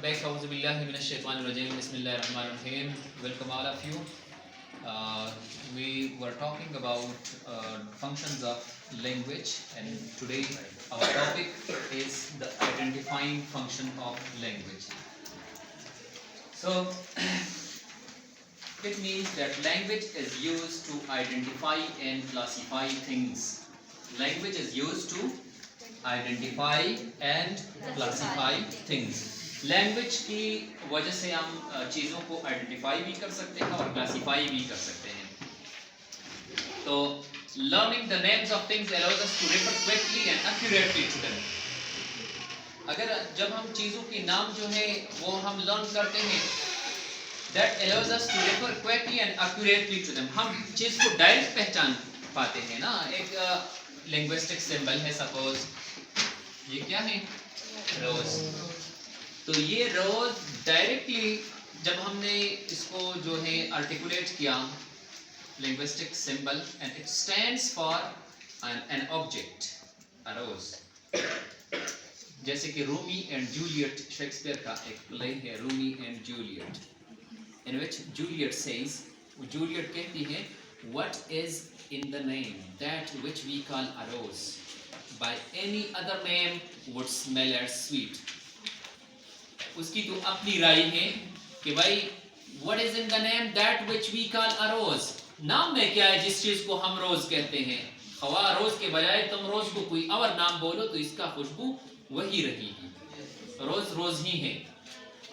welcome back. Auzubillahi minash-shaytanir-rajim. Bismillahir-rahmanir-rahim. Welcome all of you. We were talking about functions of language, and today our topic is the identifying function of language. So, it means that language is used to identify and classify things. Language is used to identify and classify things. Language की वजह से हम चीज़ों को identify भी कर सकते हैं और क्लासीफाई भी कर सकते हैं. तो learning the names of things allows us to refer quickly and accurately to them. अगर जब हम चीज़ों के नाम जो है वो हम लर्न करते हैं, that allows us to refer quickly and accurately to them. हम चीज़ को डायरेक्ट पहचान पाते हैं ना. एक लिंग्विस्टिक सिंबल है, सपोज ये क्या है, रोज. तो ये रोज डायरेक्टली जब हमने इसको जो है आर्टिकुलेट किया, linguistic symbol, and it stands for an object, a rose. जैसे कि रोमी एंड जूलियट, शेक्सपियर का एक प्ले है Romeo and Juliet, in which Juliet says, Juliet कहती है, what is in the name that which we call a rose, by any other name would smell as sweet. उसकी तो अपनी राय है कि भाई what is in the name that which we call a rose. नाम में क्या है जिस चीज को हम रोज कहते हैं. खवा रोज के बजाय तुम रोज को कोई और नाम बोलो तो इसका खुशबू वही रहेगी. रोज रोज ही है.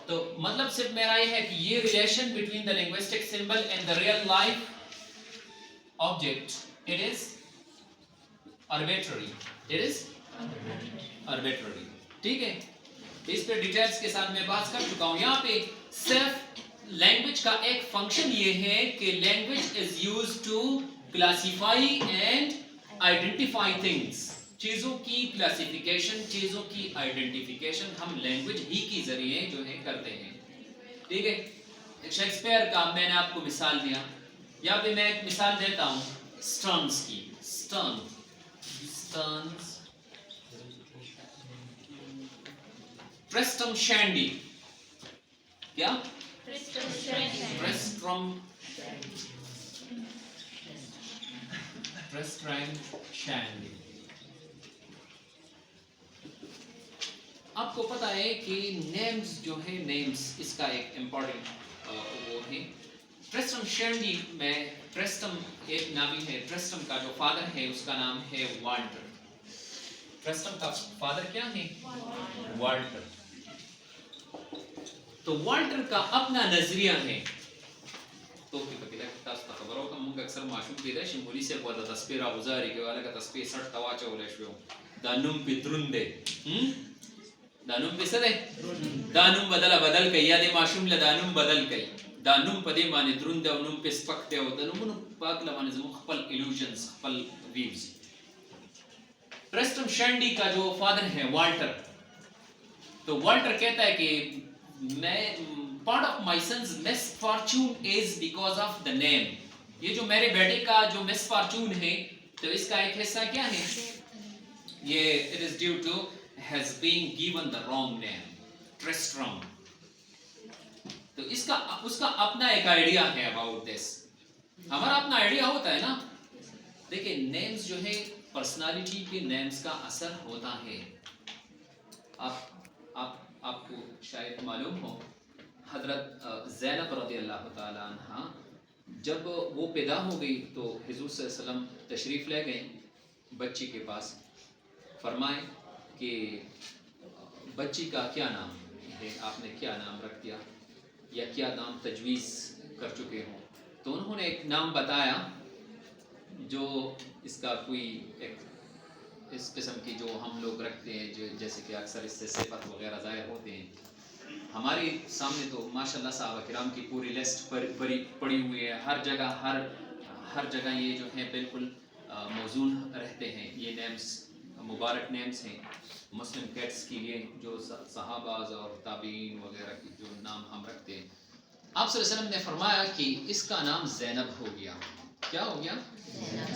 तो मतलब सिर्फ मेरा ये है कि ये relation between the linguistic symbol and the real life object, it is arbitrary. It is arbitrary. ठीक है. इस पे डिटेल्स के साथ मैं बात कर चुका हूँ. यहाँ पे सिर्फ लैंग्वेज का एक फंक्शन ये है कि language is used to classify and identify things. चीजों की क्लासिफिकेशन, चीजों की आइडेंटिफिकेशन हम लैंग्वेज ही के जरिए जो है करते हैं. ठीक है. शेक्सपियर का मैंने आपको मिसाल दिया. यहाँ पे मैं एक मिसाल देता हूँ स्टर्न्स की. Sterns, Tristram Shandy. क्या? Tristram Shandy. आपको पता है कि नेम्स जो है, नेम्स इसका एक इम्पोर्टेंट वो है. ट्रिस्ट्रम शैंडी में ट्रिस्ट्रम एक नामी है. ट्रिस्ट्रम का जो फादर है उसका नाम है वाल्टर. ट्रिस्ट्रम का फादर क्या है? वाल्टर. तो वाल्टर का अपना नजरिया है. तो की पकिला तास खबरों का मुंग अक्सर माशूम पैदा शिमोली से को तस्वीर गुजारी के वाला का तस्वीर सट तवाचा उलेशो दानुम पितरुंदे. दानुम पिसदे दानुम बदल के याद माशूम ल दानुम बदल के दानुम पदे माने द्रुंदे और नुम पे स्पक्ते हो दानुम पाकला माने जम खपल इल्यूजन्स, खपल वीव्स. ट्रिस्ट्रम शैंडी का जो फादर है वाल्टर, तो वाल्टर कहता है कि मैं part of my son's misfortune is because of the name. ये जो मेरे बेटे का जो मिसफॉर्च्यून है, तो इसका एक हिस्सा क्या है, ये it is due to has been given the wrong name Tristram. तो इसका उसका अपना एक आइडिया है अबाउट दिस. हमारा अपना आइडिया होता है ना. देखिए नेम्स जो है, पर्सनालिटी के नेम्स का असर होता है. आपको शायद मालूम हो, हजरत ज़ैनब रज़ियल्लाहु ताला अन्हा जब वो पैदा हो गई तो हुज़ूर सल्लल्लाहु अलैहि वसल्लम तशरीफ़ ले गए बच्ची के पास. फरमाए कि बच्ची का क्या नाम है, आपने क्या नाम रख दिया या क्या नाम तजवीज़ कर चुके हो. तो उन्होंने एक नाम बताया जो इसका कोई एक इस किस्म की जो हम लोग रखते हैं, जो जैसे कि अक्सर इससे सिफत वगैरह ज़ाहिर होते हैं. हमारे सामने तो माशाल्लाह साहबा किराम की पूरी लिस्ट पड़ी हुई है. हर जगह ये जो है बिल्कुल मौजूद रहते हैं. ये नेम्स मुबारक नेम्स हैं. मुस्लिम कैट्स के लिए जो सहाबाज और ताबीन वगैरह की जो नाम हम रखते हैं, आप सल्लल्लाहु अलैहि वसल्लम ने फरमाया कि इसका नाम ज़ैनब हो गया. क्या हो गया?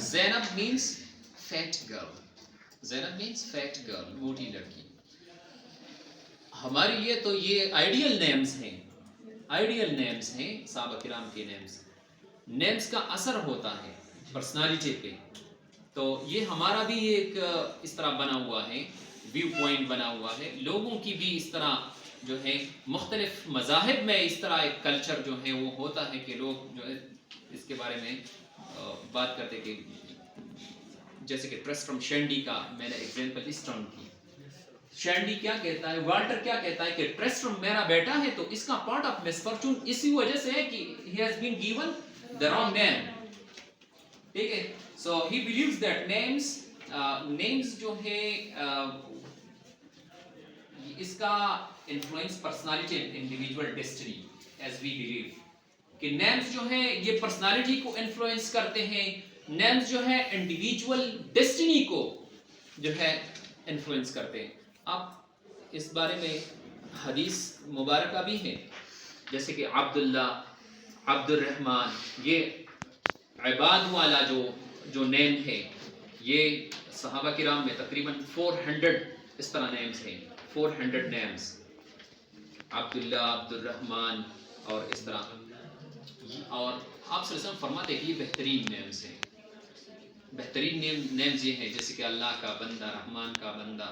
Zainab means fat girl. Zainab means fat girl, मोटी लड़की. हमारे लिए तो ये आइडियल नेम्स हैं, आइडियल नेम्स हैं सहाबा किराम के नेम्स। नेम्स का असर होता है पर्सनालिटी पे। तो ये हमारा भी एक इस तरह बना हुआ है, व्यू पॉइंट बना हुआ है। लोगों की भी इस तरह जो है मुख्तलिफ मज़ाहिब में इस तरह एक कल्चर जो है वो होता है कि लोग जो है इसके बारे में बात करते कि जैसे कि ट्रिस्ट्रम शैंडी का मैंने एग्जांपल इस टर्म की। शैंडी क्या कहता है, वाल्टर क्या कहता है कि ट्रिस्ट्रम मेरा बेटा है तो इसका पार्ट ऑफ मिसफॉर्चून इसी वजह से है कि he has been given the wrong name. ठीक है, so he believes that names जो है इसका influence personality and individual destiny, as we believe कि नेम्स जो है ये पर्सनालिटी को इन्फ्लुएंस करते हैं। नेम्स जो है इंडिविजुअल डेस्टिनी को जो है इन्फ्लुएंस करते हैं। अब इस बारे में हदीस मुबारक भी है, जैसे कि अब्दुल्ला, अब्दुर्रहमान, ये इबाद वाला जो नेम है, ये सहाबा किराम में तकरीबन 400 इस तरह नेम्स हैं, 400 नेम्स, अब्दुल्ला, अब्दुर्रहमान और इस तरह। और आप सल्लल्लाहु फरमाते हैं कि ये बेहतरीन नेम्स हैं। बेहतरीन नेम्स ये हैं जैसे कि अल्लाह का बंदा, रहमान का बंदा,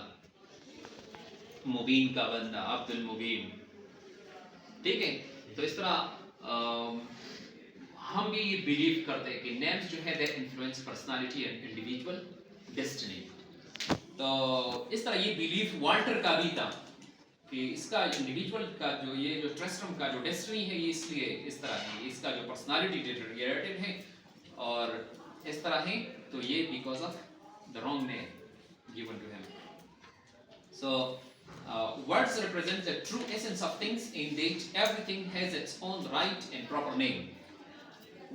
मुबीन का बंदा, अब्दुल मुबीन। ठीक है, तो इस तरह हम भी ये बिलीव करते हैं कि नेम्स जो है they influence personality and individual destiny. तो इस तरह ये बिलीफ वाल्टर का भी था कि इसका इंडिविजुअल का जो ट्रिस्ट्रम का जो डेस्टिनी है ये इसलिए इस तरह है, इसका जो पर्सनालिटी डिटेरियोरेटेड है और इस तरह है, तो ये because of the wrong name given to him. So words represent the true essence of things, in that everything has its own right and proper name.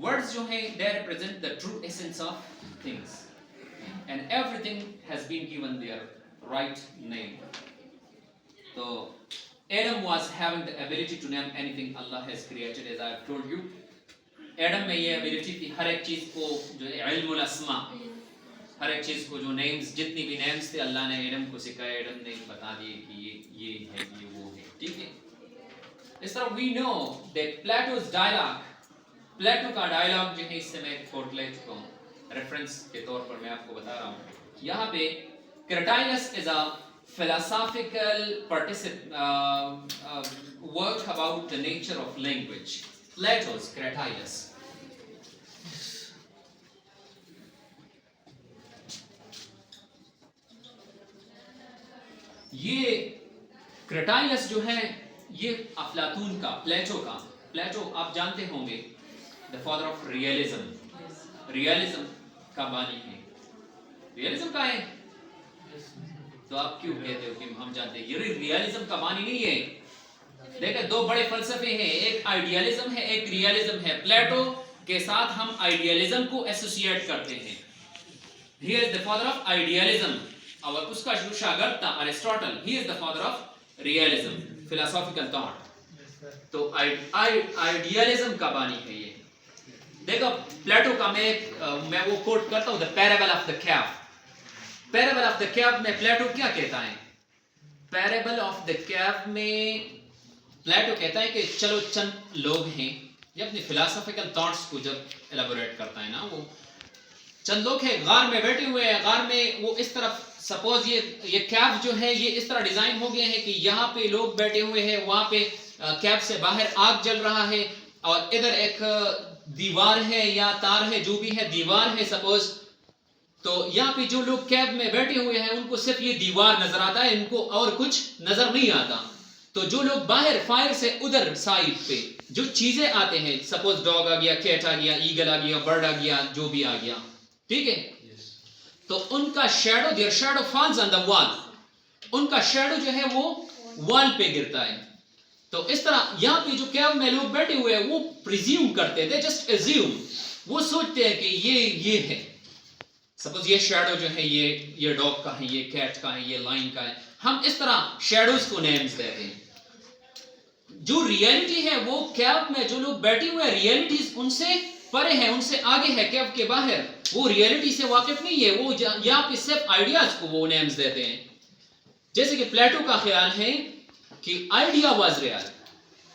Words जो हैं they represent the true essence of things, and everything has been given their right name. So Adam was having the ability to name anything Allah has created, as I have told you. Adam में ये ability थी हर एक चीज़ को जो इल्मुल अस्मा, हर एक चीज़ को जो names, जितनी भी नेम्स थे अल्लाह ने एडम को सिखाया, एडम ने बता दिए कि ये है, ये वो है। ठीक है, इस तरह वी नो दैट प्लेटो's डायलॉग, प्लेटो का डायलॉग जो है इससे मैं कोट ले चुका हूँ, रेफरेंस के तौर पर मैं आपको बता रहा हूँ। यहाँ पे Cratylus is a philosophical work about the nature of language. Plato's Cratylus. ये क्रेटाइलस जो है ये अफलातून का, प्लेटो आप जानते होंगे the father of realism, realism का बानी है। रियलिज्म का है तो आप क्यों कहते हो कि हम जानते हैं? ये रियलिज्म का बानी नहीं है। देखिए दो बड़े फलसफे हैं, एक आइडियलिज्म है, एक रियलिज्म है। प्लेटो के साथ हम आइडियलिज्म को एसोसिएट करते हैं, ही is the father of idealism. और उसका जो शागिर्द था Aristotle, he is the father of realism, philosophical thought. तो आइडियलिज्म का बानी है ये। देखो प्लेटो का मैं वो कोट करता हूं, the parable of the Kaif. Parable of the Kaif में प्लेटो क्या कहता है? पैराबल ऑफ द कैफ में प्लेटो कहता है कि चलो चंद लोग हैं, ये अपने फिलोसॉफिकल थॉट्स को जब एलाबोरेट करता है ना, वो चंद लोग हैं गार में बैठे हुए हैं, गार में वो इस तरफ सपोज ये कैफ जो है ये इस तरह डिजाइन हो गया है कि यहाँ पे लोग बैठे हुए हैं, वहां पे कैफ से बाहर आग जल रहा है और इधर एक दीवार है या तार है, जो भी है दीवार है सपोज। तो यहाँ पे जो लोग कैफ में बैठे हुए हैं उनको सिर्फ ये दीवार नजर आता है, इनको और कुछ नजर नहीं आता। तो जो लोग बाहर फायर से उधर साइड पे जो चीजें आते हैं, सपोज डॉग आ गया, कैट आ गया, ईगल आ गया, बर्ड आ गया, जो भी आ गया, ठीक है, तो उनका shadow, their shadow falls on the wall, उनका शैडो जो है वो वॉल पे गिरता है। तो इस तरह यहाँ पे जो कैब में लोग बैठे हुए हैं वो प्रिज्यूम करते थे, जस्ट एज्यूम, वो सोचते हैं कि ये है, सपोज ये शैडो जो है ये डॉग का है, ये कैट का है, ये लाइन का है। हम इस तरह शैडोज को नेम्स देते हैं। जो रियलिटी है वो कैब में जो लोग बैठे हुए हैं, रियलिटीज उनसे परे है, उनसे आगे है, कैब के बाहर, वो रियलिटी से वाकिफ नहीं है, वो यहाँ पे सिर्फ आइडियाज को वो नेम्स देते हैं। जैसे कि प्लेटो का ख्याल है कि idea was real,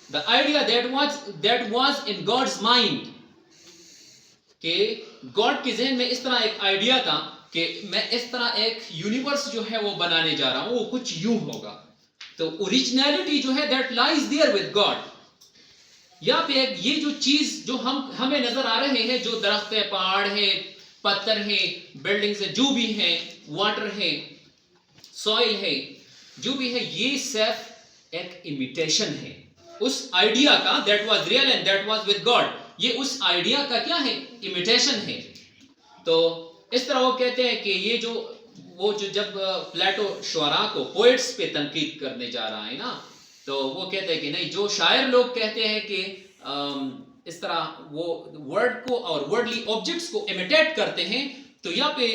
the idea that was in God's mind, कि गॉड के जहन में इस तरह एक आइडिया था कि मैं इस तरह एक यूनिवर्स जो है वो बनाने जा रहा हूं, वो कुछ यूं होगा। तो ओरिजिनलिटी जो है that lies there with God. यहाँ पे ये जो चीज जो हमें नजर आ रहे हैं, जो दरख्त है, पहाड़ है, पत्थर है, बिल्डिंग्स है, जो भी है, वाटर है, सॉइल है, जो भी है, ये सिर्फ एक इमिटेशन है उस आइडिया का that was real and that was with God. ये उस आइडिया का क्या है? इमिटेशन है। तो इस तरह वो कहते हैं कि ये जो जब प्लेटो शुअरा को, पोएट्स पे तनकीद करने जा रहा है ना, तो वो कहते हैं कि नहीं, जो शायर लोग कहते हैं कि इस तरह वो वर्ड को और वर्डली ऑब्जेक्ट्स को इमिटेट करते हैं, तो यहाँ पे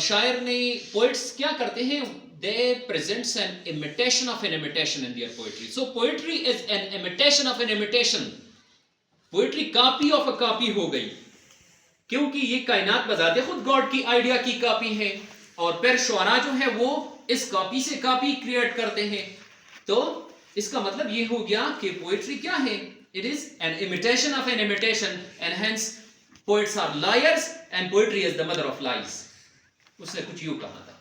शायर ने, पोएट्स क्या करते हैं? they presents an imitation of an imitation in their poetry. So poetry is an imitation of an imitation. Poetry copy of a copy हो गई, क्योंकि ये कायनात बजाते खुद गॉड की आइडिया की कॉपी है, और फिर शुअरा जो है वो इस कॉपी से कॉपी क्रिएट करते हैं। तो इसका मतलब ये हो गया कि पोएट्री क्या है? It is an imitation of an imitation, and hence poets are liars and poetry is the mother of lies. उसने कुछ यूं कहा था,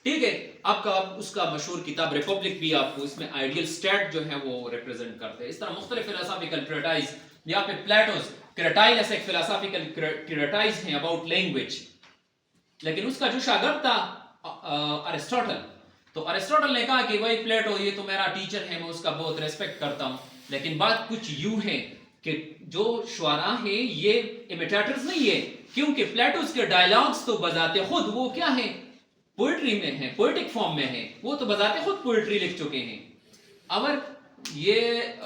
ठीक है। आपका उसका मशहूर किताब रिपब्लिक भी आपको इसमें आइडियल स्टेट जो है वो रिप्रेजेंट करते हैं। इस तरह मुख्तलिफ फिलोसॉफिकल ट्रीटाइज, यहाँ पे प्लेटोस क्रेटाइलस एक फिलोसॉफिकल ट्रीटाइज है अबाउट लैंग्वेज, लेकिन उसका जो शागिर्द था अरिस्टोटल, तो अरिस्टोटल ने कहा कि भाई प्लेटो ये तो मेरा टीचर है, मैं उसका बहुत रेस्पेक्ट करता हूँ, लेकिन बात कुछ यूं है कि जो शुअरा है ये इमिटेटर्स नहीं है, क्योंकि प्लेटोस के डायलॉग्स तो बजाते खुद वो क्या है? पोएट्री में है, पोएटिक फॉर्म में है, वो तो बजाते खुद पोएट्री लिख चुके हैं। अगर ये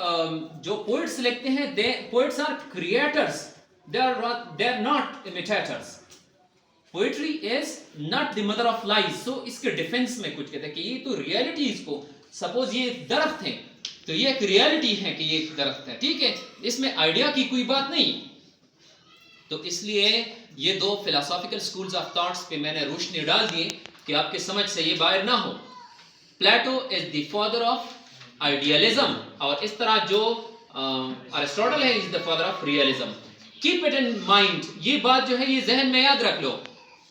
जो पोएट्स लिखते हैं, poets are creators, they are not imitators. Poetry is not the mother of lies. So इसके डिफेंस में कुछ कहते हैं कि ये तो रियलिटी, इसको सपोज ये दरख्त है, तो ये एक रियलिटी है कि ये एक दरख्त है, ठीक है, इसमें आइडिया की कोई बात नहीं। तो इसलिए ये दो फिलोसॉफिकल स्कूल्स ऑफ थॉट्स पे मैंने रोशनी डाल दी कि आपके समझ से ये बाहर ना हो। Plato is the father of idealism, और इस तरह जो अरिस्टोटल है, is the father of realism. Keep it in mind, ये बात जो है ये जहन में याद रख लो।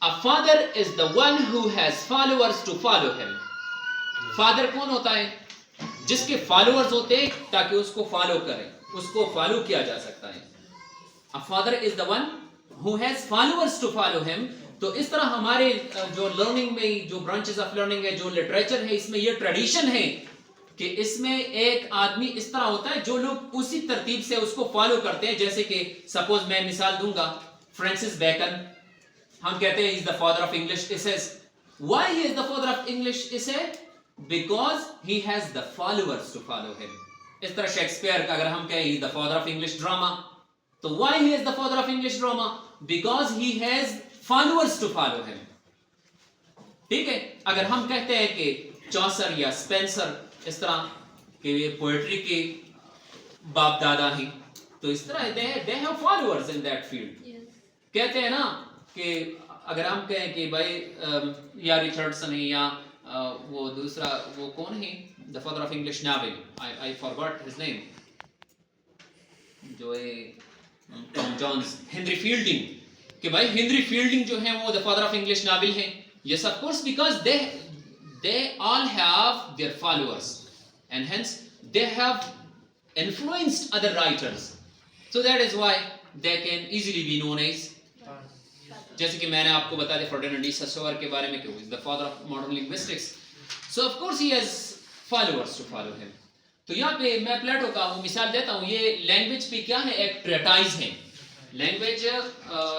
A father is the one who has followers to follow him. Father कौन होता है? जिसके फॉलोअर्स होते हैं ताकि उसको फॉलो करें, उसको फॉलो किया जा सकता है। A father is the one who has followers to follow him. तो इस तरह हमारे जो लर्निंग में जो ब्रांचेस ऑफ लर्निंग है, जो लिटरेचर है, इसमें ये ट्रेडिशन है कि इसमें एक आदमी इस तरह होता है जो लोग उसी तरतीब से उसको फॉलो करते हैं। जैसे कि सपोज मैं मिसाल दूंगा, फ्रांसिस बेकन, हम कहते हैं is the father of English essays. Why he is the father of English essay? Because he has the followers to follow him. इस तरह शेक्सपियर का अगर हम कहें he is the father of English drama, तो why he is the father of English drama? Because he has followers to follow him, ठीक है। अगर हम कहते हैं कि चौसर या स्पेंसर इस तरह के पोएट्री के बाप दादा हैं, तो इस तरह they have followers in that field. कहते हैं ना कि अगर हम कहें कि भाई या रिचर्डसन है या वो दूसरा वो कौन है, the father of English novel, I forgot his name, जो है टॉम जॉन्स, हेनरी फील्डिंग, कि भाई हेनरी फील्डिंग जो है वो the father of English novel है। Yes of course, because they all have their followers and hence they have influenced other writers, so that is why they can easily be known as, जैसे कि मैंने आपको बता दिया Ferdinand de ससोवर के बारे में कि वो is the father of modern linguistics, so of course he has followers to follow him। तो यहाँ पे मैं प्लेटो का वो मिसाल देता हूँ। ये लैंग्वेज पे क्या है? एक ट्रेटाइज है, लैंग्वेज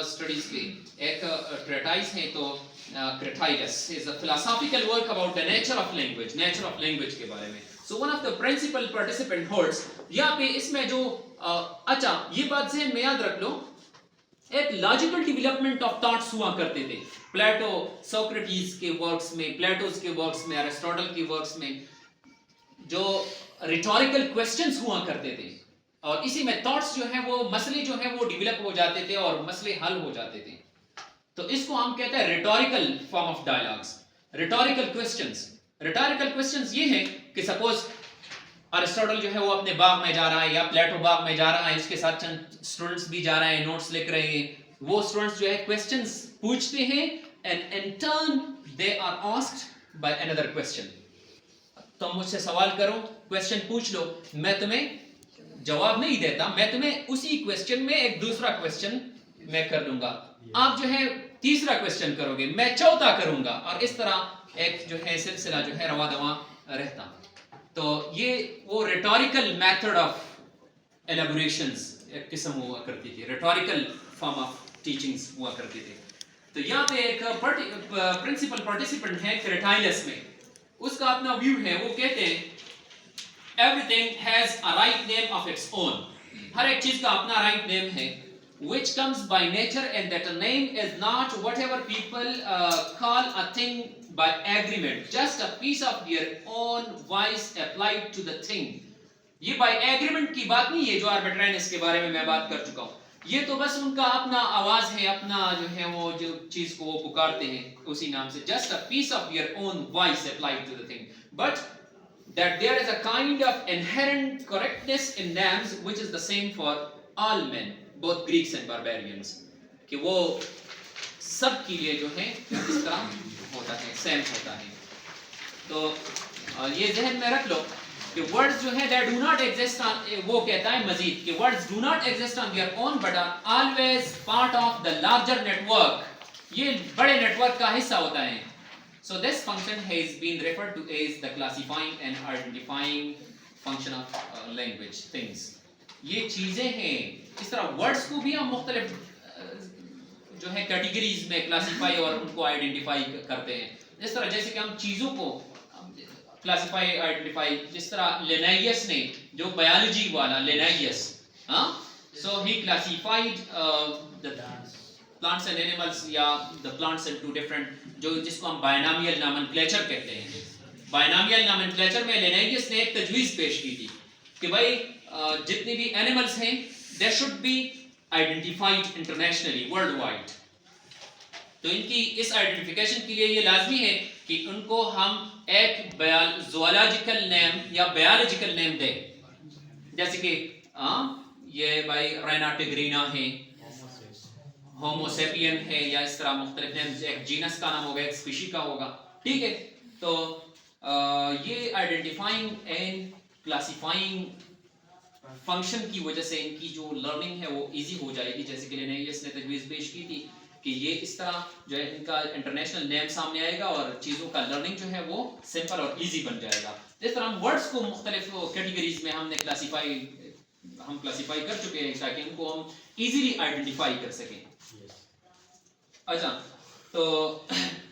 स्टडीज पे एक ट्रेटाइज है। तो Critias is a philosophical work about the nature of language के बारे में। So one of the principal participant holds, यहाँ पे इसमें जो अच्छा ये बात ज़हन में याद रख लो, एक लॉजिकल डेवलपमेंट ऑफ थॉट्स हुआ करते थे। प्लेटो, सोक्रेटिस के वर्क्स में, प्लेटोस के वर्क्स में, अरिस्टोटल के वर्क्स में जो रिटोरिकल क्वेश्चंस हुआ करते थे, और इसी में थॉट्स जो है वो मसले जो है वो डेवलप हो जाते थे और मसले हल हो जाते थे। तो इसको हम कहते हैं rhetorical form of dialogues, rhetorical questions. Rhetorical questions ये हैं कि सपोज अरिस्टोटल जो है वो अपने बाग में जा रहा है या प्लेटो बाग में जा रहा है, इसके साथ चंद स्टूडेंट्स भी जा रहे हैं, नोट्स लिख रहे हैं, वो स्टूडेंट्स जो है क्वेश्चंस पूछते हैं and in turn they are asked by another question. तुम मुझसे सवाल करो, क्वेश्चन पूछ लो, मैं तुम्हें जवाब नहीं देता, मैं तुम्हें उसी क्वेश्चन में एक दूसरा क्वेश्चन मैं कर लूंगा, आप जो है तीसरा क्वेश्चन करोगे, मैं चौथा करूंगा, और इस तरह एक जो है सिलसिला जो है रवा दवा रहता। तो ये वो रिटोरिकल मेथड ऑफ एलेबोरेशंस एक किस्म हुआ करती थी, रिटोरिकल फॉर्म ऑफ टीचिंग्स हुआ करती थी। तो यहाँ पे एक प्रिंसिपल पार्टिसिपेंट है क्रेटाइलस में, उसका अपना व्यू है, वो कहते हैं everything has a right name of its own, हर एक चीज का अपना राइट नेम है, which comes by nature, and that a name is not whatever people call a thing by agreement, just a piece of their own voice applied to the thing। ये by agreement की बात नहीं है जो arbitrariness के बारे में मैं बात कर चुका हूँ, ये तो बस उनका अपना आवाज है, अपना जो है वो जो चीज को वो पुकारते हैं उसी नाम से, just a piece of their own voice applied to the thing, but that there is a kind of inherent correctness in names which is the same for all men, both Greeks and barbarians, कि वो सब के लिए जो है इस तरह होता है, सेम होता है। तो ये जहन में रख लो कि वर्ड्स जो है that do not exist on, वो कहता है मजीद कि words do not exist on their own but are always part of the larger network, ये बड़े नेटवर्क का हिस्सा होता है। So this function has been referred to as the classifying and identifying function of language things। ये चीजें हैं, इस तरह वर्ड्स को भी हम मुख्तलिफ जो है कैटेगरीज में क्लासिफाई और उनको आइडेंटिफाई करते हैं, जिस तरह जैसे कि हम चीजों को क्लासिफाई आइडेंटिफाई, जिस तरह लिनाइयस ने जो बायोलॉजी वाला लिनाइयस, हाँ, so he classified the plants and animals या द प्लांट्स इनटू डिफरेंट, जो जिसको हम बायनॉमियल नॉमेनक्लेचर कहते हैं। बायनॉमियल नॉमेनक्लेचर में लिनाइयस ने एक तजवीज़ पेश की थी कि भाई जितने भी एनिमल्स हैं they should be identified internationally, world wide. तो इनकी इस आइडेंटिफिकेशन के लिए ये लाजमी है कि उनको हम एक ज़ूलॉजिकल नेम या बायोलॉजिकल नेम दें, जैसे कि ये भाई रेना टिग्रीना है, होमोसेपियन है, या इस तरह मुख्तलिफ नेम्स, एक जीनस का नाम होगा, एक स्पीशी का होगा, ठीक है। तो ये आइडेंटिफाइंग एंड क्लासिफाइंग फंक्शन की वजह से इनकी जो लर्निंग है वो इजी हो जाएगी, जैसे कि लिनाइयस ने तजवीज़ पेश की थी कि ये इस तरह जो है इनका इंटरनेशनल नेम सामने आएगा और चीज़ों का लर्निंग जो है वो सिंपल और इजी बन जाएगा। जिस तरह हम वर्ड्स को मुख्तलिफ कैटेगरीज में हमने क्लासीफाई कर चुके हैं ताकि इनको हम इजीली आइडेंटिफाई कर सकें। अच्छा, तो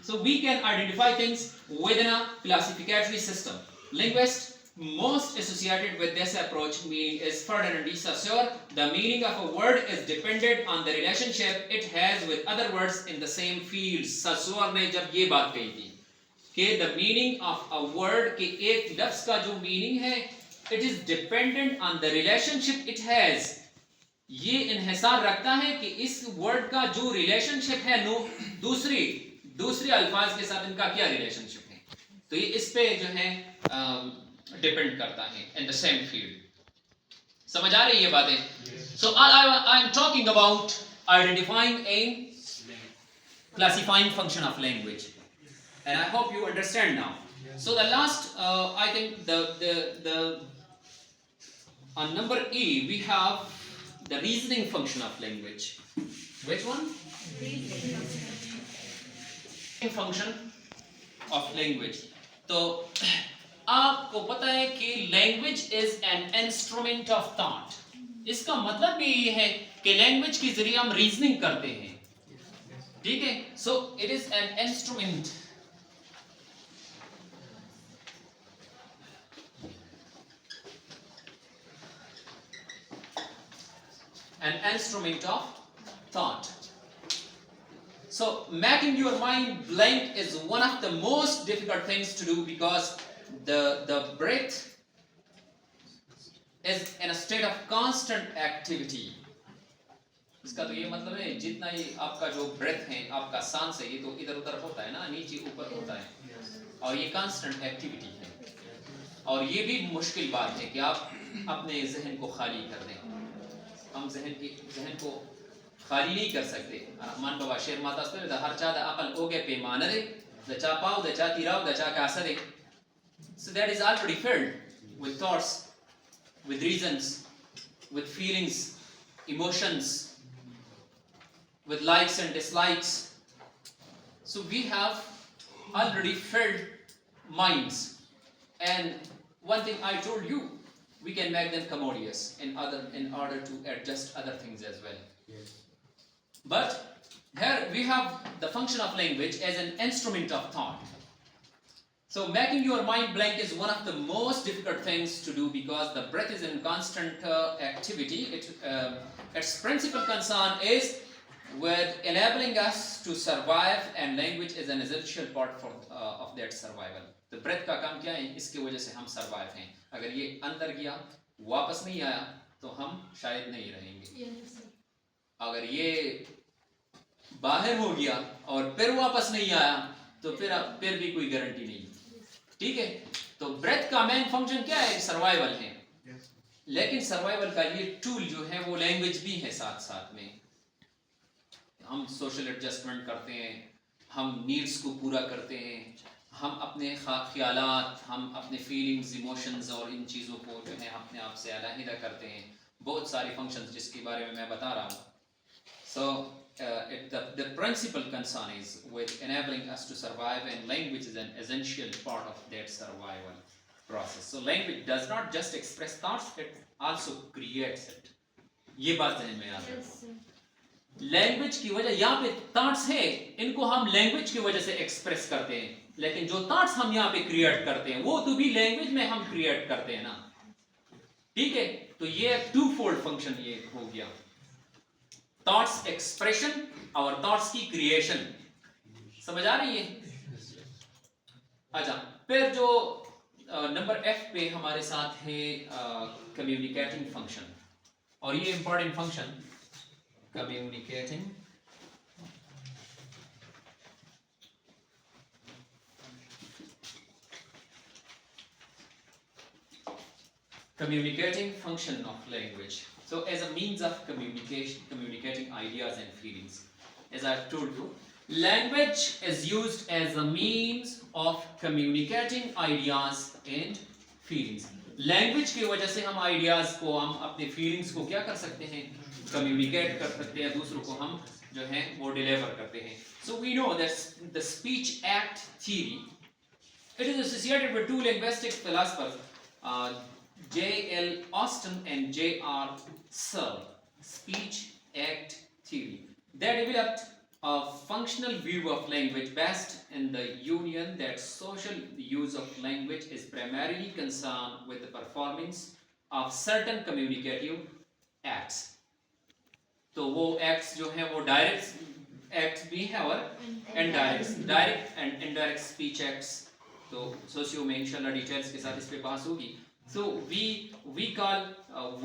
so we can identify things within a classificatory system. Linguists most associated with this approach meaning is Ferdinand de Saussure. The meaning of a word is dependent on the relationship it has with other words in the same field. Saussure ने जब ये बात कही थी कि the meaning of a word, कि एक लफ्ज का जो meaning है it is dependent on the relationship it has, ये इन्हिसार रखता है कि इस वर्ड का जो रिलेशनशिप है दूसरी अल्फाज के साथ इनका क्या रिलेशनशिप है, तो ये इस पे जो है डिपेंड करता है इन द सेम फील्ड। समझ आ रही है ये बातें? So I am talking about identifying and classifying function of language and I hope you understand now. So the last I think the on number E we have the reasoning function of language. Which one? Reasoning function of language. तो आपको पता है कि language is an instrument of thought. इसका मतलब भी ये है कि language के जरिए हम reasoning करते हैं, ठीक है? So it is an instrument. An instrument of thought. So making your mind blank is one of the most difficult things to do because the breath is in a state of constant activity. इसका तो ये मतलब है जितना ही आपका जो breath है, आपका सांस है, ये तो इधर उधर होता है ना, नीचे ऊपर होता है, और ये कांस्टेंट एक्टिविटी है, और ये भी मुश्किल बात है कि आप अपने जहन को खाली कर दें। हम जहन को खाली नहीं कर सकते। मान बाबा शेर माता स्तर हर चादा अकल ओगे पे मानरे दचा पाव दचा तिराव दचा कासरे। So that is already filled with thoughts, with reasons, with feelings, emotions, with likes and dislikes. So we have already filled minds, and one thing I told you, we can make them commodious in order to adjust other things as well. Yes. But here we have the function of language as an instrument of thought. So making your mind blank is one of the most difficult things to do because the breath is in constant activity. Its principal concern is with enabling us to survive, and language is an essential part of that survival. The breath का काम क्या है? इसकी वजह से हम survive हैं. अगर ये अंदर गया, वापस नहीं आया, तो हम शायद नहीं रहेंगे. अगर ये बाहर हो गया और फिर वापस नहीं आया, तो फिर भी कोई गारंटी नहीं. ठीक है, तो ब्रेथ का मेन फंक्शन क्या है? सर्वाइवल है. लेकिन सर्वाइवल का ये टूल जो है वो लैंग्वेज भी है साथ साथ में. हम सोशल एडजस्टमेंट करते हैं, हम नीड्स को पूरा करते हैं, हम अपने ख्यालात, हम अपने फीलिंग्स, इमोशंस और इन चीज़ों को जो है अपने आप से अलहदा करते हैं. बहुत सारे फंक्शंस जिसके बारे में मैं बता रहा हूँ. So the principal concern is with enabling us to survive, and language is an essential part of that survival process. So language does not just express thoughts, it also creates it. ये बात ध्यान में याद रखो. Language की वजह, यहाँ पे थॉट्स है, इनको हम लैंग्वेज की वजह से एक्सप्रेस करते हैं, लेकिन जो थॉट्स हम यहाँ पे क्रिएट करते हैं वो तो भी लैंग्वेज में हम क्रिएट करते हैं ना. ठीक है, तो ये टू फोल्ड फंक्शन ये हो गया. थॉट्स एक्सप्रेशन और थॉट्स की क्रिएशन. समझ आ रही है? अच्छा, फिर जो नंबर एफ पे हमारे साथ है कम्युनिकेटिंग फंक्शन, और ये important function communicating function of language. So as a means of communicating ideas and feelings, as I've told you, language is used as a means of communicating ideas and feelings. Language की वजह से हम ideas को, हम अपने feelings को क्या कर सकते हैं? कम्युनिकेट कर सकते हैं, दूसरों को हम जो है वो डिलीवर करते हैं. So we know that the speech act theory, it is associated with two linguistic philosophers, J.L. Austin and J.R. Searle. Speech act theory. They developed a functional view of language based in the union that social use of language is primarily concerned with the performance of certain communicative acts. तो वो acts जो हैं वो direct acts भी हैं और indirect. Direct and indirect speech acts, तो socio में इंशाल्लाह डिटेल्स के साथ इस पे बहस होगी. सो वी कॉल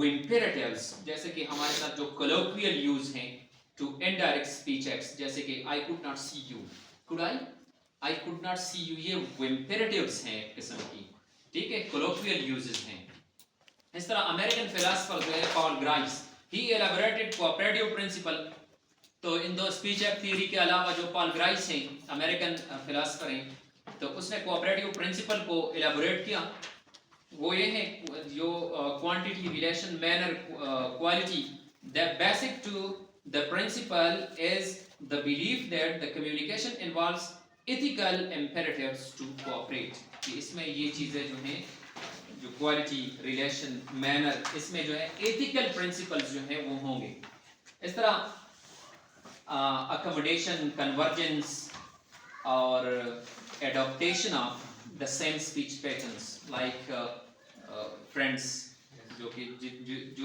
इम्पेरेटिव्स, जैसे कि हमारे साथ जो कोलोक्वियल यूज हैं टू इनडायरेक्ट स्पीच एक्ट्स, जैसे कि I could not see you, I could not see you, ये इम्पेरेटिव्स हैं एक किस्म की. ठीक है, कोलोक्वियल यूजेस हैं. इस तरह अमेरिकन फिलोसोफर जो है Paul Grice, he elaborated cooperative principle. तो इन दो स्पीच एक्ट थ्योरी के अलावा जो पॉल ग्राइस हैं, अमेरिकन फिलोसोफर हैं, तो उसने कोऑपरेटिव प्रिंसिपल को एलाबोरेट किया. वो ये है जो quantity, relation, manner, quality. The basic to the principle is the belief that the communication involves ethical imperatives to cooperate. कि इसमें ये चीज़ें जो हैं, जो क्वालिटी, रिलेशन, मैनर, इसमें जो है एथिकल प्रिंसिपल्स जो है वो होंगे. इस तरह अकोमोडेशन, कन्वर्जेंस और adaptation of the same speech patterns, like friends, जो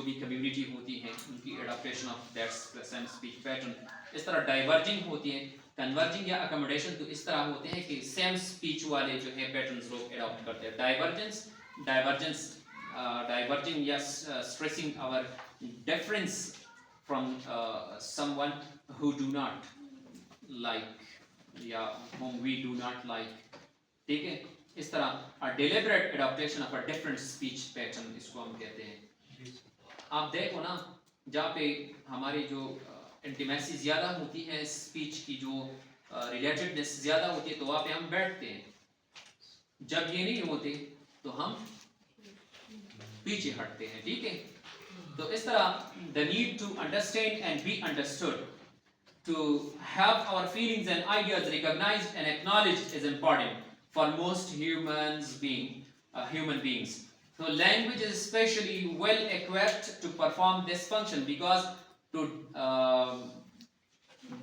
भी कम्युनिटी होती है उनकी adaptation of that same speech pattern. इस तरह डाइवर्जिंग होती है. कन्वर्जिंग या अकोमोडेशन तो इस तरह होते हैं कि सेम स्पीच वाले जो है पैटर्न्स लोग एडॉप्ट करते हैं. Diverging, yes, stressing our difference from someone who do not like, yeah, whom we do not like. ठीक है, इस तरह deliberate adaptation of a different speech pattern इसको हम कहते हैं। आप देखो ना, जहाँ पे हमारी जो इंटीमेसी ज़्यादा होती है, स्पीच की जो रिलेटेडनेस ज़्यादा होती है, तो वहाँ पे हम बैठते हैं। जब ये नहीं होते तो हम पीछे हटते हैं, ठीक है। तो इस तरह the need to understand and be understood, to have our feelings and ideas recognized and acknowledged is important for most human beings. So language is especially well equipped to perform this function because to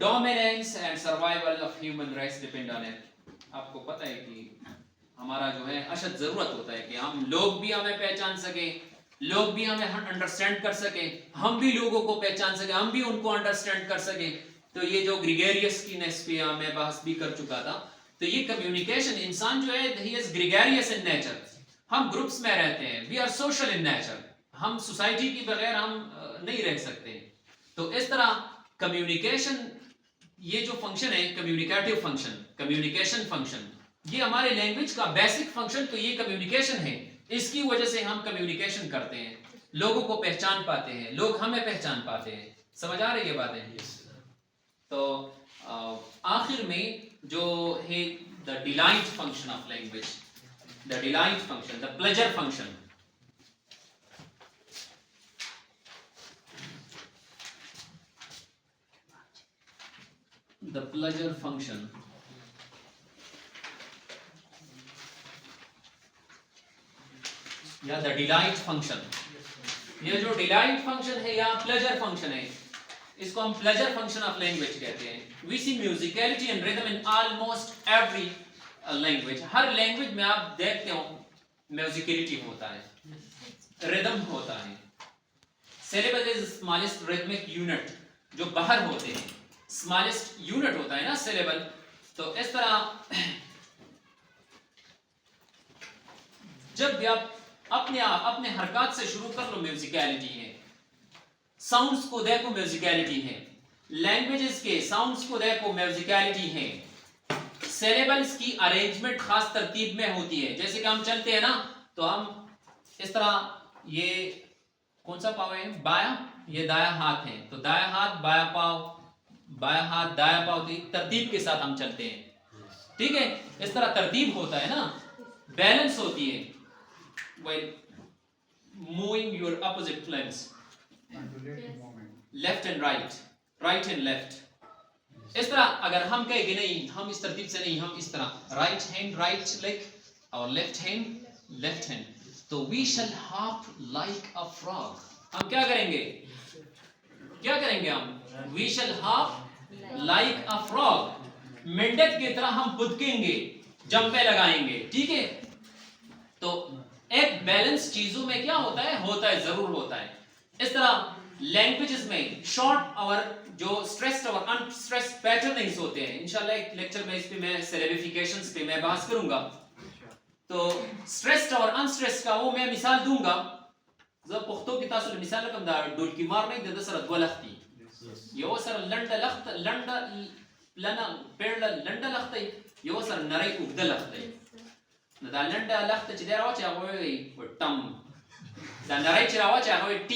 dominance and survival of human race depend on it. आपको पता है कि हमारा जो है अशद ज़रूरत होता है कि हम लोग भी हमें पहचान सके, लोग भी हमें अंडरस्टैंड कर सके, हम भी लोगों को पहचान सके, हम भी उनको अंडरस्टैंड कर सके। तो ये जो ग्रीगेरियस की नेस पे मैं बहस भी कर चुका था। तो ये कम्युनिकेशन, इंसान जो है he is gregarious in nature. हम ग्रुप्स में रहते हैं, we are social in nature, हम सोसाइटी के बगैर हम नहीं रह सकते। तो इस तरह कम्युनिकेशन, ये जो फंक्शन है कम्युनिकेटिव फंक्शन, कम्युनिकेशन फंक्शन, ये हमारे लैंग्वेज का बेसिक फंक्शन तो ये कम्युनिकेशन है। इसकी वजह से हम कम्युनिकेशन करते हैं, लोगों को पहचान पाते हैं, लोग हमें पहचान पाते हैं। समझ आ रही है बातें? तो आखिर में जो है the delight function of language, the delight function, the pleasure function. The pleasure function या द डिलाइट फंक्शन, ये जो डिलाइट फंक्शन है या प्लेजर फंक्शन है, इसको हम प्लेजर फंक्शन ऑफ लैंग्वेज कहते हैं। We see musicality and rhythm in almost every language. हर लैंग्वेज में आप देखते हो म्यूजिकलिटी होता है, रिदम होता है। Syllable is smallest rhythmic unit, जो बाहर होते हैं स्मॉलेस्ट यूनिट होता है ना सिलेबल। तो इस तरह जब भी आप अपने हरकत से शुरू कर लो, म्यूजिकलिटी है। साउंड्स को देखो, म्यूजिकलिटी है। लैंग्वेजेस के साउंड्स को देखो, म्यूजिकलिटी है। सिलेबल्स की अरेंजमेंट खास तरतीब में होती है। जैसे कि हम चलते हैं ना, तो हम इस तरह, ये कौन सा पाव है? बाया, ये दाया हाथ है, तो दाया हाथ बाया पाव, बाया हाथ दाया पाव, तरतीब के साथ हम चलते हैं, ठीक है। इस तरह तरतीब होता है ना, बैलेंस होती है। while moving your opposite limbs, left and right, right and left, इस तरह अगर हम कहें कि नहीं, हम इस तरतीब से नहीं, हम इस तरह राइट हैंड राइट लेग और लेफ्ट हैंड लेफ्ट हैंड, तो we shall hop like a frog। हम क्या करेंगे? क्या करेंगे हम? we shall hop like a frog, मेंढक की तरह हम बुदकेंगे, जंपे लगाएंगे, ठीक है। तो एक बैलेंस चीजों में क्या होता है जरूर होता है। इस तरह लैंग्वेजेस में शॉर्ट और जो स्ट्रेस्ड और अनस्ट्रेस्ड पैटर्निंग्स होते हैं। इंशाल्लाह एक लेक्चर में इस पे मैं सिलेबिफिकेशंस पे मैं बात करूंगा। तो स्ट्रेस्ड और अनस्ट्रेस्ड का वो मैं मिसाल दूंगा। जब पुख्तो की तासुल मिसाल कम दा डोल की मार नहीं देता सर द्वलख्ती, यो सर लंडा लख्त लंडा लना पेड़ लंडा लख्ती, यो sir नरई Ugad लख्ती। da landa lakhta ci dera wacha go tam da narai ci rawacha go t,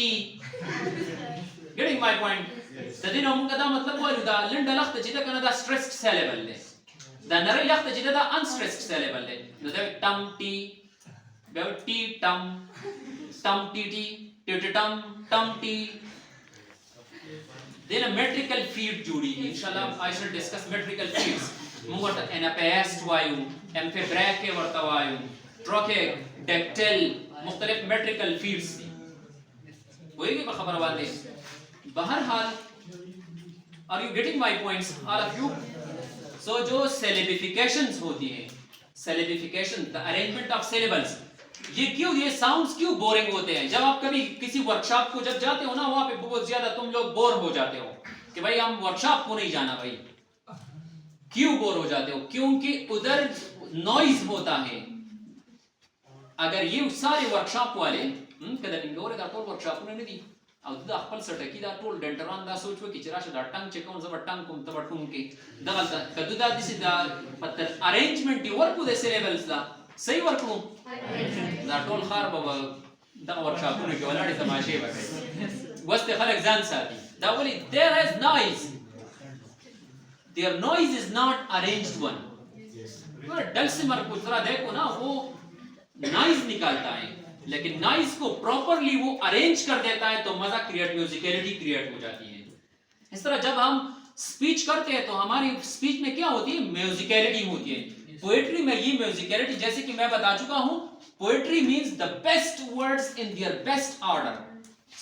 getting my point? tadina mun kada matlab ho da landa lakhta ci da kana da stressed syllable le, da narai lakhta ci da unstressed syllable le, da tam t go t tam tam t t t tam tam t। then a metrical feed judi hai, inshallah I shall discuss metrical feeds। Mugat anapaest वायु, एम्फीब्रैक के वर्ता वायु, ट्रोके डेक्टेल, मुख्तलिफ metrical fields होएगी बखबर वाले। बहरहाल, are you getting my points all of you? So जो syllabifications होती हैं, syllabification, the arrangement of syllables, ये क्यों, ये साउंड्स क्यों बोरिंग होते हैं? जब आप कभी किसी वर्कशॉप को जब जाते हो ना, वहां पे बहुत ज्यादा तुम लोग बोर हो जाते हो कि भाई हम वर्कशॉप को नहीं जाना। भाई क्यों बोर हो जाते हो? क्योंकि उधर नॉइज होता है। अगर ये सारे वर्कशॉप वाले कदर वर्कशॉप उन्होंने दी او د خپل سټکی دا ټول ډنټران دا سوچو کې چې راشه دا ټنګ چې کوم زبر ټنګ کوم تبر ټون کې دغه کدو دا دسی دا پتر ارینجمنت دی ورکو د سیلیبلز دا صحیح ورکو دا ټول خار به دا ورکشاپونه کې ولاړې تماشې وکړي وسته خلک ځان ساتي دا ولي there is noise their noise is not arranged one डल्सिमर को जरा देखो ना वो नॉइज निकालता है लेकिन नॉइज को प्रॉपरली वो अरेंज कर देता है तो मजा क्रिएट म्यूजिकलिटी क्रिएट हो जाती है। इस तरह जब हम स्पीच करते हैं तो हमारी स्पीच में क्या होती है म्यूजिकलिटी होती है। पोएट्री में ये म्यूजिकलिटी जैसे कि मैं बता चुका हूं poetry means the best words in their best order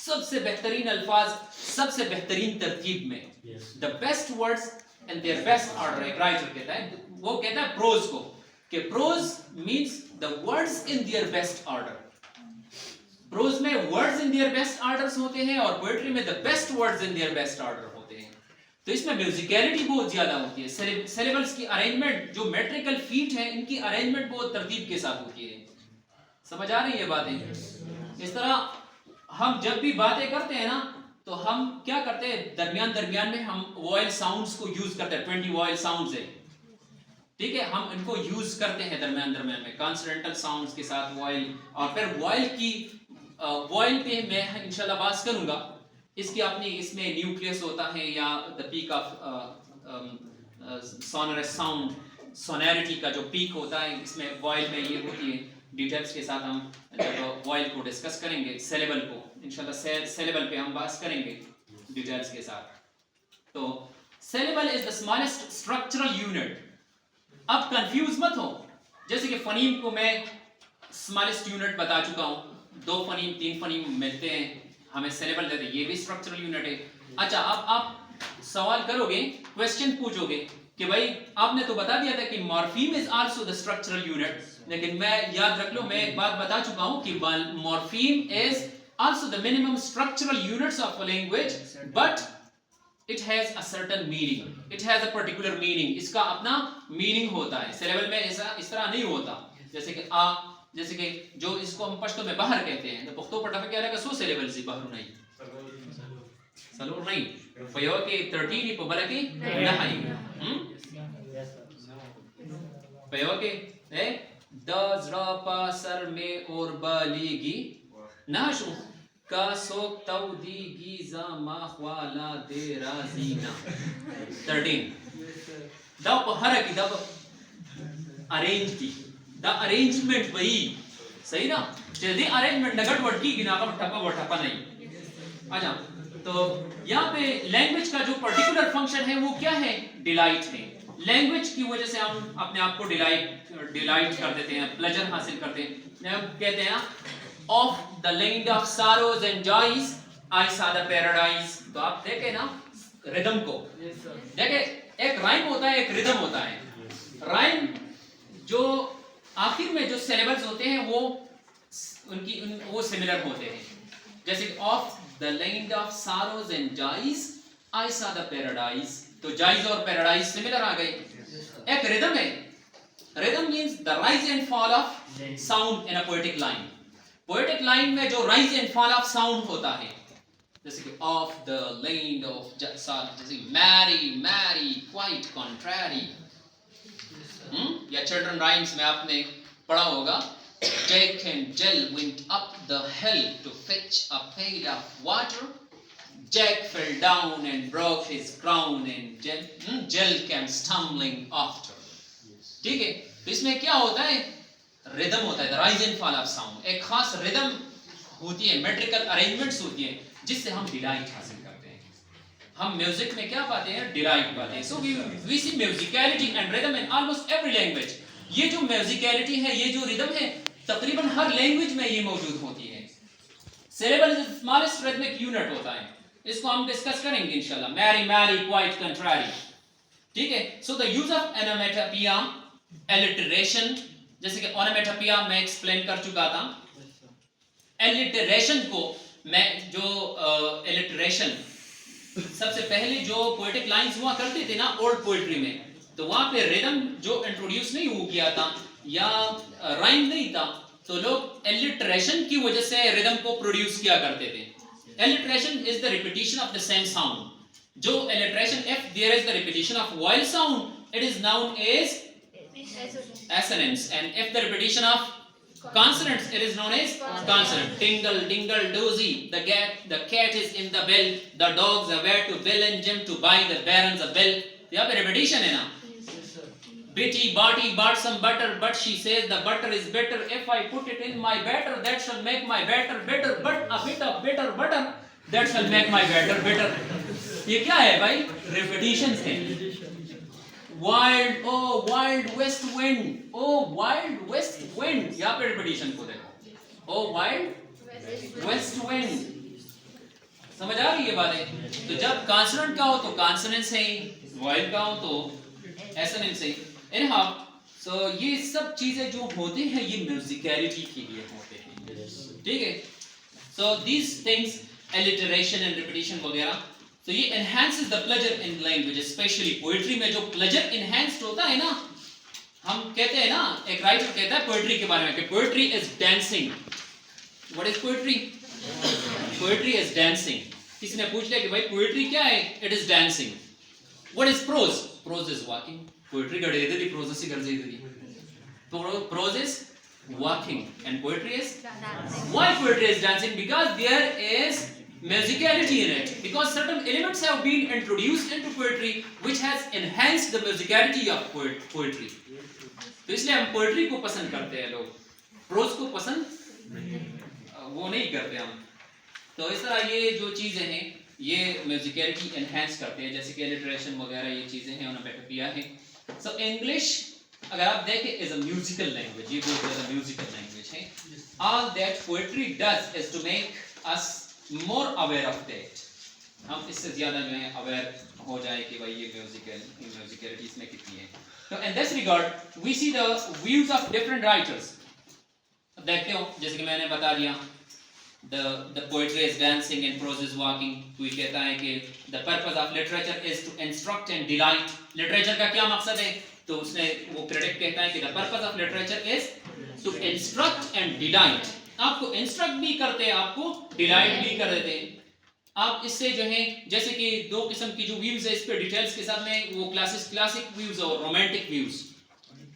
सबसे बेहतरीन अल्फाज सबसे बेहतरीन तरतीब में the best words in their best order एक राइटर कहता है वो कहता है प्रोज को कि prose means the words in their best order prose में words in their best orders होते हैं और पोएट्री में the best words in their best order होते हैं। तो इसमें म्यूजिकलिटी बहुत ज्यादा होती है। सिलेबल्स की अरेंजमेंट जो मेट्रिकल फीट है इनकी अरेंजमेंट बहुत तरतीब के साथ होती है। समझ आ रही है बातें। इस तरह हम जब भी बातें करते हैं ना तो हम क्या करते हैं दरमियान दरमियान में हम वॉयल साउंड्स को यूज करते हैं 20 वॉयल साउंड्स है ठीक है हम इनको यूज करते हैं दरमियान दरमियान में कॉन्सोनेंटल साउंड्स के साथ वॉयल और फिर वॉयल की वॉयल पे मैं इंशाल्लाह बात करूंगा इसकी अपनी इसमें न्यूक्लियस होता है या the peak of sonorous sound sonority का जो पीक होता है इसमें वॉयल में ये होती है। डिटेल्स के साथ हम जब वॉयल को डिस्कस करेंगे सिलेबल को इंशाल्लाह सिलेबल पे हम बात करेंगे डिटेल्स के साथ। तो syllable is the smallest structural unit. अब कंफ्यूज मत हो जैसे कि फनीम को मैं स्मॉलेस्ट यूनिट बता चुका हूं 2 फनीम 3 फनीम मिलते हैं हमें सिलेबल देते हैं ये भी स्ट्रक्चरल यूनिट है। अच्छा अब आप सवाल करोगे क्वेश्चन पूछोगे कि भाई आपने तो बता दिया था कि morpheme is also the structural unit लेकिन मैं याद रख लो मैं एक बात बता चुका हूं कि morpheme is also the minimum structural units of a language but it has a certain meaning it has a particular meaning इसका अपना meaning होता है। सिलेबल में ऐसा इस तरह नहीं होता जैसे कि जो इसको हम पश्तो में बाहर कहते हैं तो पुख्तो पर टफे कहला का सो सिलेबल से बाहर नहीं सलूर नहीं फयो के 13 पे बला की नहीं फयो के दजरा पासर में और बालीगी नाशु का सोक तौदीगी ज़मा ख्वाला दे राज़ीना 13 दा पहरा की दा अरेंज की दा अरेंजमेंट वही सही ना जल्दी अरेंजमेंट नगट वर्ड की गिना का ठप्पा नहीं। अच्छा तो यहाँ पे लैंग्वेज का जो पर्टिकुलर फंक्शन है वो क्या है डिलाइट है। लैंग्वेज की वजह से हम अपने आप को डिलाइट कर देते हैं प्लेजर हासिल करते हैं। हम कहते हैं of the land of sorrows and joys I saw the paradise। तो आप देखे ना रिदम को देखे एक राइम होता है एक रिदम होता है। राइम जो आखिर में जो सिलेबल्स होते हैं वो वो सिमिलर होते हैं जैसे of the land of sorrows and joys I saw the paradise तो joys और paradise सिमिलर आ गए। एक रिदम है rhythm means the rise and fall of sound in a poetic line। Poetic line में जो rise and fall of sound होता है जैसे कि ऑफ द लैंड ऑफ जैसे मैरी मैरी क्वाइट कॉन्ट्रैरी या चिल्ड्रन राइम्स में आपने पढ़ा होगा Jack and Jill went up the hill to fetch a pail of water Jack fell down and broke his crown and Jill came stumbling after। ठीक है इसमें क्या होता है रिदम होता है rise and fall of sound एक खास रिदम होती है मेट्रिकल अरेंजमेंट्स होती है जिससे हम डिलाइट हासिल करते हैं। हम म्यूजिक में क्या पाते हैं डिलाइट पाते हैं। So we see musicality and rhythm in almost every language. ये जो म्यूजिकलिटी है ये जो रिदम है तकरीबन हर लैंग्वेज में ये मौजूद होती है। Syllable is the smallest rhythmic unit होता है इसको हम डिस्कस करेंगे इंशाल्लाह। मैरी मैरी क्वाइट कंट्रारी ठीक है। So the use of onomatopoeia alliteration जैसे कि ओनोमेटोपिया मैं एक्सप्लेन कर चुका था। एलिटरेशन को मैं जो एलिटरेशन सबसे पहले जो पोएटिक लाइंस हुआ करते थे ना ओल्ड पोएट्री में तो वहां पे रिदम जो इंट्रोड्यूस नहीं हो गया था या राइम नहीं था तो लोग एलिटरेशन की वजह से रिदम को प्रोड्यूस किया करते थे। alliteration is the repetition of the same sound. जो alliteration, if there is the repetition of vowel sound, it is known as assonance, and if the repetition of consonants, it is known as consonant. Tingle, dingle, dozy. The cat is in the bell. The dogs are where to Bill and Jim to buy the barons a bill. यहाँ पे repetition है ना. Bitty, Barty bought some butter, but she says the butter is better. If I put it in my batter, that shall make my batter better. But a bit of bitter butter, that shall make my batter better. ये क्या है भाई? Repetitions हैं. Wild, oh wild west wind, oh wild west wind. यहाँ पे repetition को देखो. Oh wild west wind. समझ आ रही है बातें? तो जब consonant का हो तो consonant से ही, vowel का हो तो assonant से ही. Anyhow, so ये सब चीजें जो होते हैं ये musicality के लिए होते हैं, ठीक है? So these things, alliteration and repetition वगैरह, so ये enhances the pleasure in language, especially poetry में जो pleasure enhanced होता है ना, हम कहते हैं ना, एक writer कहता है poetry के बारे में कि poetry is dancing. What is poetry? Poetry is dancing. किसी ने पूछ लिया कि भाई poetry क्या है? It is dancing. What is prose? Prose is walking. Poetry का डेढ़ दी, prose से कर दी दी. Prose is walking and poetry is dancing. Why poetry is dancing? Because there is musicality in it. Because certain elements have been introduced into poetry which has enhanced the musicality of poetry. तो इसलिए हम poetry को पसंद करते हैं लोग. Prose को पसंद वो नहीं करते हम. तो इस तरह ये जो चीजें हैं ये musicality enhance करते हैं, जैसे कि alliteration वगैरह ये चीजें हैं उन्होंने बैठ किया है. So English अगर आप देखें is a musical language, ये बहुत ज़्यादा musical language है. All that poetry does is to make us more aware of that. हम इससे ज़्यादा जो है aware हो जाए कि भाई ये musicality इसमें कितनी है. So in this regard we see the views of different writers. देखते हो जैसे कि मैंने बता दिया the poetry is dancing and prose is walking. कोई कहता है कि the purpose of literature is to instruct and delight. literature का क्या मकसद है? तो उसने वो critic कहता है कि the purpose of literature is to instruct and delight. आपको instruct भी करते हैं, आपको delight भी कर देते हैं. आप इससे जो है जैसे कि दो किस्म की जो views है इस पे डिटेल्स के साथ में वो classic views और romantic views.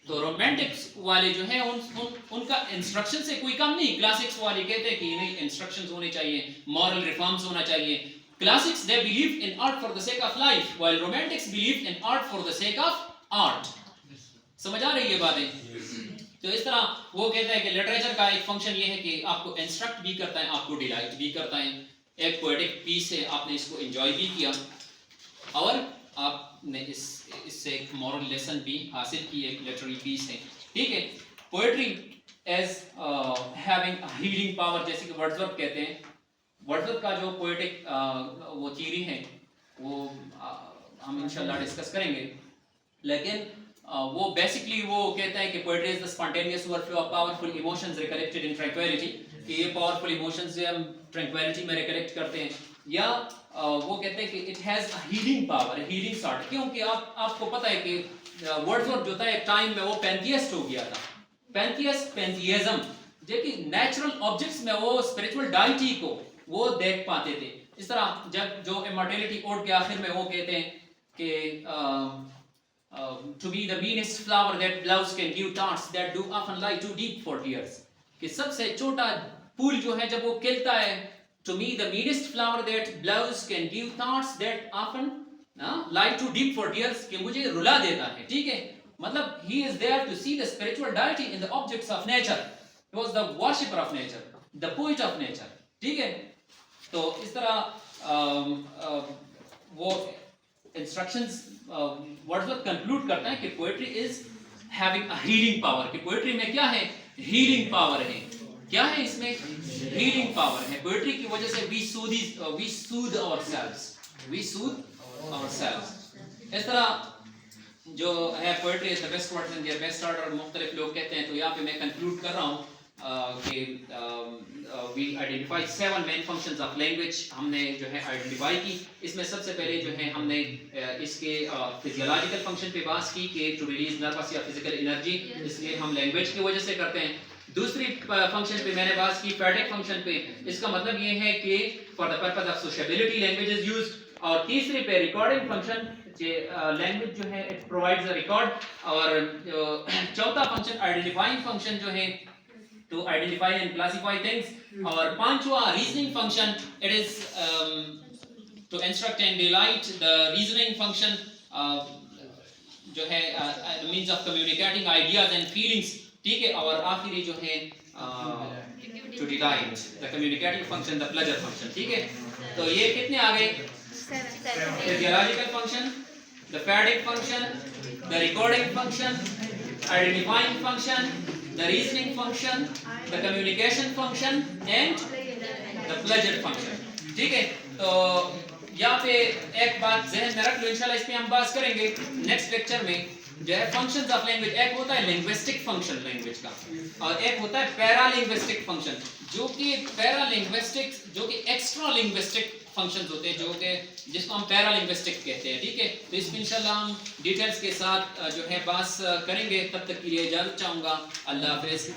तो रोमांटिक्स वाले जो हैं उनका इंस्ट्रक्शन से कोई कम नहीं. क्लासिक्स वाले कहते हैं कि नहीं इंस्ट्रक्शंस होने चाहिए, मॉरल रिफॉर्म्स होना चाहिए. Classics they believe in art for the sake of life, while Romantics believe in art for the sake of art. समझ आ रही है बातें? तो इस तरह वो कहता है कि लिटरेचर का एक फंक्शन ये है कि आपको इंस्ट्रक्ट भी करता है, आपको डिलाइट भी करता है. एक पोएटिक पीस है, आपने इसको एंजॉय भी किया और आपने इससे एक मॉरल लेसन भी हासिल की. एक लिटरेरी पीस है, ठीक है. Poetry as having healing power, जैसे कि वर्ड्सवर्थ कहते हैं. वर्ड्सवर्थ का जो पोएटिक वो थ्योरी है वो हम इंशाल्लाह डिस्कस करेंगे. लेकिन वो बेसिकली वो कहता है कि poetry is the spontaneous overflow of powerful emotions recollected in tranquillity. कि ये पावरफुल इमोशंस जो हम ट्रैंक्विलिटी में रिकलेक्ट करते हैं. या वो कहते हैं कि it has a healing power, healing sort. क्योंकि आपको पता है कि वर्ड्सवर्थ जो था एक टाइम में वो पैंथियस्ट हो गया था. पैंथियज्म जो कि नेचुरल ऑब्जेक्ट्स में वो स्पिरिचुअल डाइटी को वो देख पाते थे. इस तरह जब जो इमॉर्टैलिटी ओड के आखिर में वो कहते हैं कि to be the meanest flower that blows can give thoughts that do often lie too deep for tears. कि सबसे छोटा फूल जो है जब वो खिलता है, to me the meanest flower that blows can give thoughts that often lie too deep for tears. कि मुझे रुला देता है, ठीक है. मतलब he is there to see the spiritual deity in the objects of nature. He was the worshipper of nature, the poet of nature, ठीक है. तो इस तरह वो इंस्ट्रक्शंस वर्ड्सवर्थ कंक्लूड करता है कि poetry is having a healing power. कि पोएट्री में क्या है? हीलिंग पावर है. क्या है इसमें? हीलिंग पावर है. पोएट्री की वजह से we soothe ourselves. इस तरह जो है poetry is the best words in their best order. मुख्तलिफ लोग कहते हैं. तो यहाँ पे मैं कंक्लूड कर रहा हूँ कि we identify 7 main functions of language. हमने जो है आइडेंटिफाई की. इसमें सबसे पहले जो है हमने इसके फिजियोलॉजिकल फंक्शन पे बात की कि टू रिलीज नर्वस या फिजिकल एनर्जी. इसलिए हम लैंग्वेज की वजह से करते हैं. दूसरी फंक्शन पे मैंने बात की पैडिक फंक्शन पे, इसका मतलब ये है कि for the purpose of सोशेबिलिटी language is used. और तीसरी पे रिकॉर्डिंग फंक्शन, लैंग्वेज जो है इट प्रोवाइड्स अ रिकॉर्ड। और चौथा फंक्शन आइडेंटिफाइंग फंक्शन जो है to identify and classify things. और पांचवा reasoning function, it is to instruct and delight. The reasoning function जो है means of communicating ideas and feelings, ठीक है। और आखिरी जो है to delight the communicating function, the pleasure function, ठीक है। तो ये कितने आ गए? Physiological function, the phatic function, the recording function, identifying function, the reasoning function, the communication function and the pleasure function, ठीक है। तो यहाँ पे एक बात जहन में रख लो, इंशाल्लाह इस पे हम बात करेंगे नेक्स्ट लेक्चर में। जो है फंक्शंस ऑफ लैंग्वेज, एक होता है लिंग्विस्टिक फंक्शन लैंग्वेज का, और एक होता है पैरालिंग्विस्टिक फंक्शन, जो कि पैरालिंग्विस्टिक जो कि एक्स्ट्रा लिंग्विस्टिक फंक्शंस होते हैं, जो कि जिसको हम पैरालिंग्विस्टिक कहते हैं, ठीक है। तो इसमें इंशाल्लाह हम डिटेल्स के साथ जो है बात करेंगे। तब तक के लिए इजाजत चाहूँगा। अल्लाह हाफिज़।